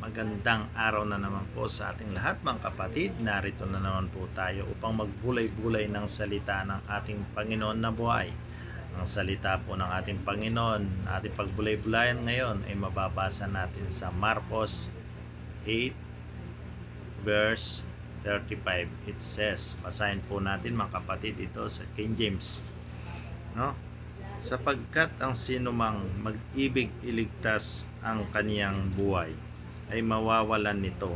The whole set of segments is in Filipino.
Magandang araw na naman po sa ating lahat mga kapatid. Narito na naman po tayo upang magbulay-bulay ng salita ng ating Panginoon na buhay. Ang salita po ng ating Panginoon, ating pagbulay-bulayan ngayon ay mababasa natin sa Marcos 8 verse 35. It says, basahin po natin mga kapatid ito sa King James. No? Sapagkat ang sinumang mag-ibig iligtas ang kaniyang buhay ay mawawalan nito,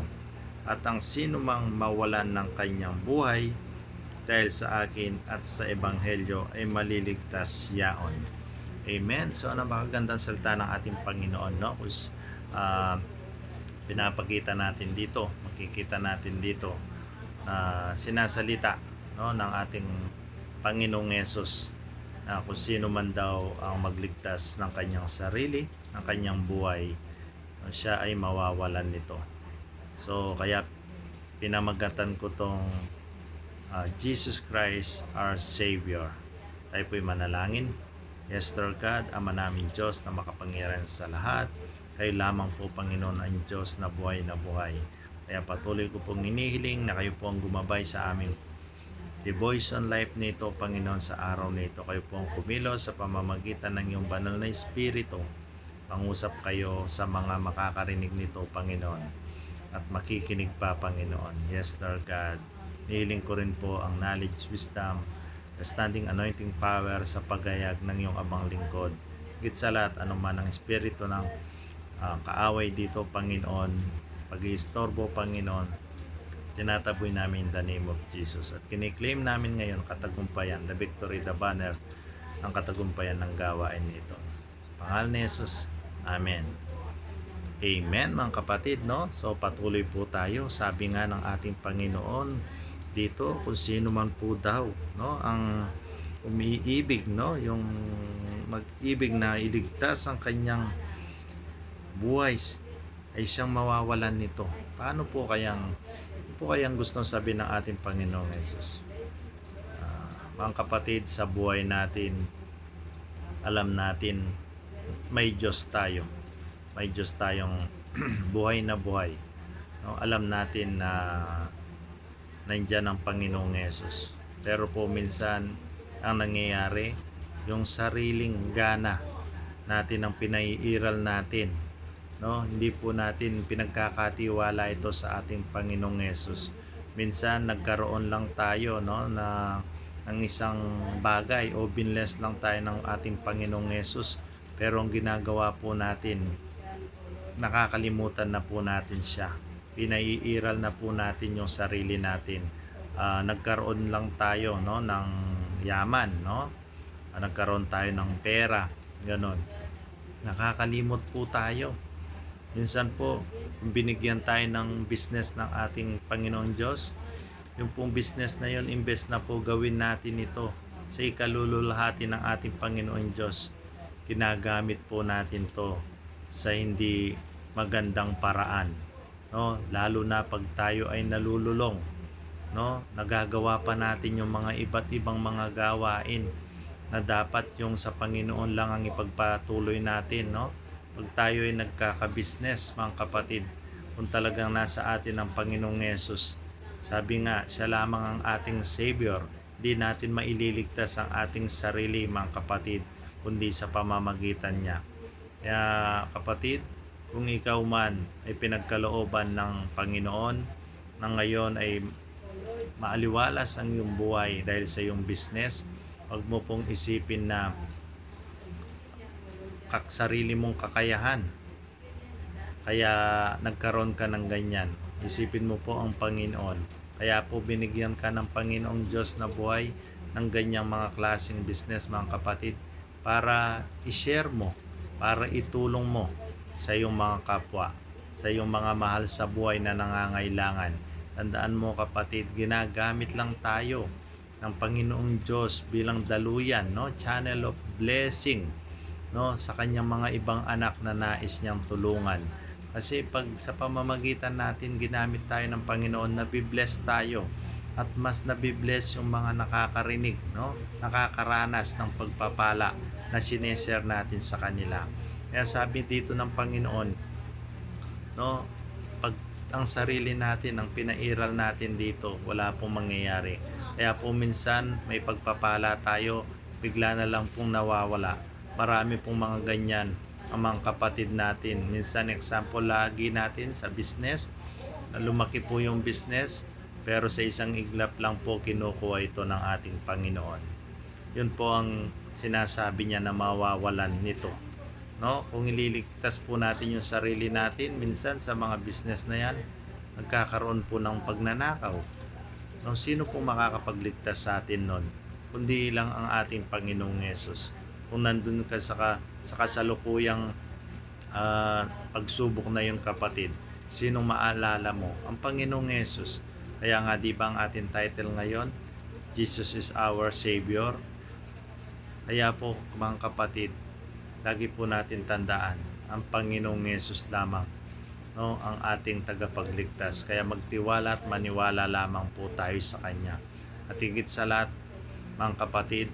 at ang sino mang mawalan ng kanyang buhay dahil sa akin at sa ebanghelyo ay maliligtas yaon. Amen. So napakagandang salita ng ating Panginoon, no? Pinapakita natin dito, makikita natin dito na sinasalita, no, ng ating Panginoong Yesus na kung sino man daw ang magligtas ng kanyang sarili, ng kanyang buhay, siya ay mawawalan nito. So kaya pinamagatan ko tong Jesus Christ our Savior. Tayo po'y manalangin. Yes, Lord God, Ama namin Diyos na makapangyarihan sa lahat, kayo lamang po Panginoon ang Diyos na buhay na buhay. Kaya patuloy ko pong inihiling na kayo po ang gumabay sa aming devotion life nito, Panginoon, sa araw nito. Kayo po ang kumilos sa pamamagitan ng iyong banal na Espiritu. Pangusap kayo sa mga makakarinig nito, Panginoon, at makikinig pa, Panginoon. Yes, Lord God. Nihiling ko rin po ang knowledge, wisdom, standing anointing power sa paggayag ng iyong abang lingkod. Higit sa lahat, anuman ang espiritu ng kaaway dito, Panginoon, pag-iistorbo, Panginoon, tinataboy namin in the name of Jesus. At kiniklaim namin ngayon katagumpayan, the victory, the banner, ang katagumpayan ng gawain nito. Pangalan ni Jesus. Amen. Amen mga kapatid, no? So patuloy po tayo. Sabi nga ng ating Panginoon dito, kung sino man po daw, no, ang umiibig, no, yung mag-ibig na iligtas ang kanyang buhay ay siyang mawawalan nito. Paano po kayang gustong sabihin ng ating Panginoong Jesus? Mga kapatid, sa buhay natin, alam natin may Diyos tayo. May Diyos tayong buhay na buhay. No, alam natin na nandiyan ang Panginoong Yesus. Pero po minsan ang nangyayari, yung sariling gana natin ang pinaiiral natin. No, hindi po natin pinagkakatiwala ito sa ating Panginoong Yesus. Minsan nagkaroon lang tayo, no, na ng isang bagay o binless lang tayo ng ating Panginoong Yesus. Pero ang ginagawa po natin, nakakalimutan na po natin siya. Pinaiiral na po natin yung sarili natin. Nagkaroon lang tayo, no, ng yaman, no? Nagkaroon tayo ng pera, ganon. Nakakalimot po tayo. Minsan po, kung binigyan tayo ng business ng ating Panginoong Diyos, yung pong business na yun, imbes na po gawin natin ito sa ikalululhati ng ating Panginoong Diyos, ginagamit po natin to sa hindi magandang paraan, no? Lalo na pag tayo ay nalululong, no? Nagagawa pa natin yung mga iba't ibang mga gawain na dapat yung sa Panginoon lang ang ipagpatuloy natin, no? Pag tayo ay nagkaka-business, mga kapatid, kung talagang nasa atin ang Panginoong Yesus, sabi nga, siya lamang ang ating Savior, di natin maililigtas ang ating sarili, mga kapatid, kundi sa pamamagitan niya. Kaya kapatid, kung ikaw man ay pinagkalooban ng Panginoon na ngayon ay maaliwalas ang iyong buhay dahil sa iyong business, huwag mo pong isipin na sarili mong kakayahan kaya nagkaroon ka ng ganyan. Isipin mo po ang Panginoon. Kaya po binigyan ka ng Panginoong Diyos na buhay ng ganyang mga klaseng business, mga kapatid, para i-share mo, para itulong mo sa iyong mga kapwa, sa iyong mga mahal sa buhay na nangangailangan. Tandaan mo kapatid, ginagamit lang tayo ng Panginoong Diyos bilang daluyan, no, channel of blessing, no, sa kanyang mga ibang anak na nais niyang tulungan. Kasi pag sa pamamagitan natin ginamit tayo ng Panginoon, nabibless tayo, at mas nabibless yung mga nakakarinig, no, nakakaranas ng pagpapala na sineshare natin sa kanila. Kaya sabi dito ng Panginoon, no, pag ang sarili natin, ang pinairal natin dito, wala pong mangyayari. Kaya po minsan may pagpapala tayo, bigla na lang pong nawawala. Marami pong mga ganyan ang mga kapatid natin. Minsan example lagi natin sa business, na lumaki po yung business, pero sa isang iglap lang po kinukuha ito ng ating Panginoon. Yun po ang sinasabi niya na mawawalan nito. No? Kung ililigtas po natin yung sarili natin, minsan sa mga business na yan, nagkakaroon po ng pagnanakaw. No? Sino po makakapagligtas sa atin nun? Kundi lang ang ating Panginoong Yesus. Kung nandun ka sa kasalukuyang pagsubok na yung kapatid, sinong maalala mo? Ang Panginoong Yesus. Kaya nga di ba ang ating title ngayon, Jesus is our Savior? Kaya po mga kapatid, lagi po natin tandaan, ang Panginoong Yesus lamang, no, ang ating tagapagligtas. Kaya magtiwala at maniwala lamang po tayo sa Kanya. At higit sa lahat, mga kapatid,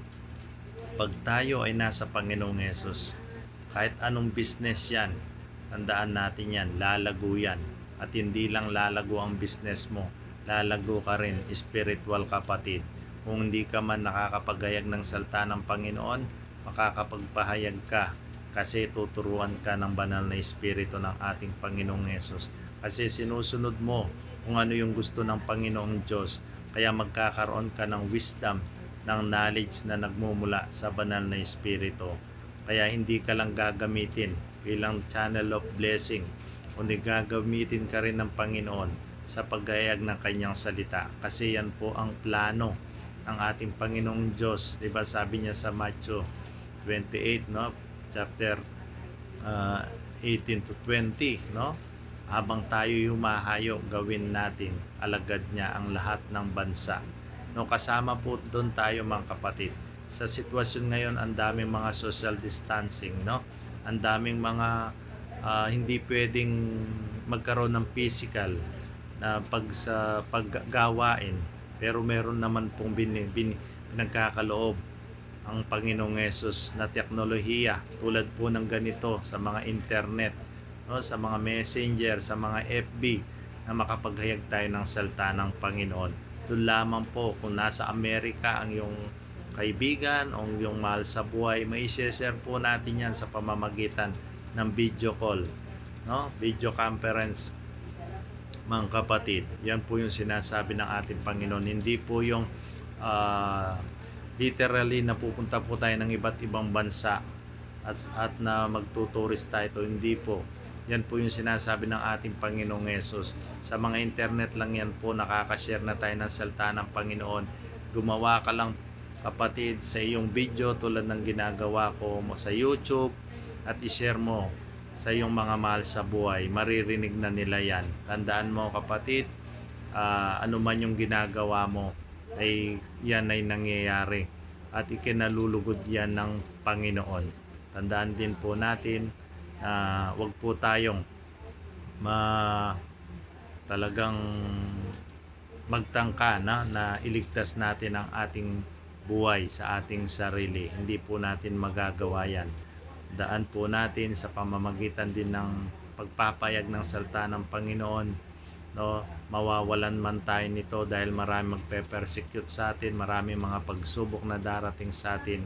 pag tayo ay nasa Panginoong Yesus, kahit anong business yan, tandaan natin yan, lalago yan. At hindi lang lalago ang business mo, lalago ka rin, spiritual kapatid. Kung hindi ka man nakakapagayag ng salita ng Panginoon, makakapagpahayag ka kasi tuturuan ka ng banal na Espiritu ng ating Panginoong Yesus. Kasi sinusunod mo kung ano yung gusto ng Panginoong Diyos, kaya magkakaroon ka ng wisdom, ng knowledge na nagmumula sa banal na Espiritu. Kaya hindi ka lang gagamitin bilang channel of blessing, kundi gagamitin ka rin ng Panginoon sa paghayag ng kanyang salita. Kasi yan po ang plano ng ating Panginoong Diyos. Diba sabi niya sa Matthew 28, no? Chapter 18 to 20, no? Habang tayo humahayo, gawin natin alagad niya ang lahat ng bansa. No, kasama po doon tayo mga kapatid. Sa sitwasyon ngayon, ang daming mga social distancing, no? Ang daming mga hindi pwedeng magkaroon ng physical na paggawain, pero meron naman pong pinagkakaloob ang Panginoong Yesus na teknolohiya tulad po ng ganito sa mga internet, no, sa mga messenger, sa mga FB, na makapaghayag tayo ng salita ng Panginoon. Doon lamang po kung nasa Amerika ang iyong kaibigan o yung mahal sa buhay, may share po natin yan sa pamamagitan ng video call, no? Video conference, mga kapatid. Yan po yung sinasabi ng ating Panginoon. Hindi po yung literally napupunta po tayo ng iba't ibang bansa at na magtuturist tayo. Hindi po. Yan po yung sinasabi ng ating Panginoong Yesus. Sa mga internet lang yan po, nakakashare na tayo ng salita ng Panginoon. Gumawa ka lang kapatid sa iyong video tulad ng ginagawa ko mo sa YouTube at i-share mo sa iyong mga mahal sa buhay. Maririnig na nila yan. Tandaan mo kapatid, ano man yung ginagawa mo, ay yan ay nangyayari at ikinalulugod yan ng Panginoon. Tandaan din po natin na wag po tayong talagang magtangka na iligtas natin ang ating buhay sa ating sarili. Hindi po natin magagawa yan. Daan po natin sa pamamagitan din ng pagpapayag ng salita ng Panginoon, no? Mawawalan man tayo nito dahil marami magpe-persecute sa atin, marami mga pagsubok na darating sa atin.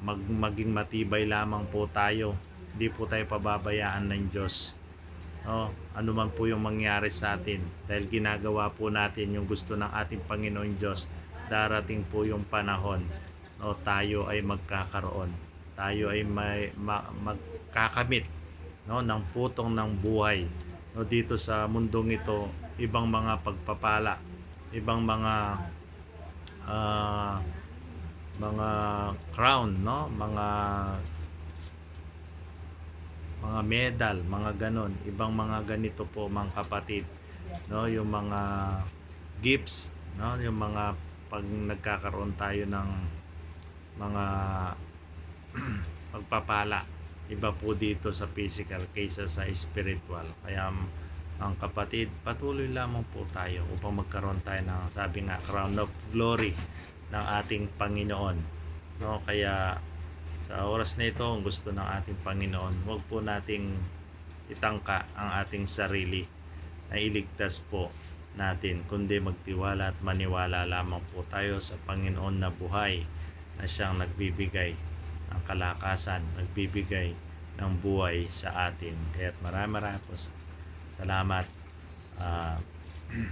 Maging matibay lamang po tayo, hindi po tayo pababayaan ng Diyos, no? Ano man po yung mangyari sa atin, dahil ginagawa po natin yung gusto ng ating Panginoon Diyos, darating po yung panahon, no? Tayo ay magkakaroon, tayo ay magkakamit, no, ng putong ng buhay, no, dito sa mundong ito. Ibang mga pagpapala, ibang mga crown, no, mga medal, mga ganon, ibang mga ganito po mga kapatid, no, yung mga gifts, no, yung mga pag nagkakaroon tayo ng mga pagpapala, iba po dito sa physical kaysa sa spiritual. Kaya ang kapatid, patuloy lamang po tayo upang magkaroon tayo ng, sabi nga, crown of glory ng ating Panginoon, no? Kaya sa oras na ito, ang gusto ng ating Panginoon, huwag po nating itangka ang ating sarili na iligtas po natin, kundi magtiwala at maniwala lamang po tayo sa Panginoon na buhay, na siyang nagbibigay ng kalakasan, nagbibigay ng buhay sa atin. Kaya marami po salamat.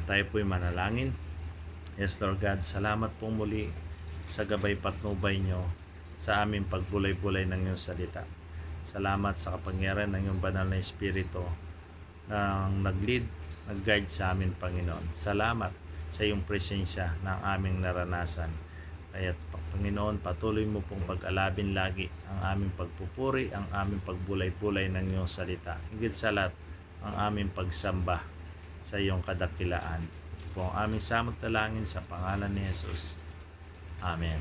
Tayo po'y manalangin. Yes, Lord God, salamat po muli sa gabay patnubay nyo sa aming pagbulay-bulay ng iyong salita. Salamat sa kapangyarihan ng iyong banal na Espiritu na nag-lead, nag-guide sa amin, Panginoon. Salamat sa iyong presensya ng aming naranasan. Kaya Panginoon, patuloy mo pong pag-alabin lagi ang aming pagpupuri, ang aming pagbulay-bulay ng iyong salita. Higit sa lahat, ang aming pagsamba sa iyong kadakilaan. Ito po ang aming samot dalangin sa pangalan ni Jesus. Amen.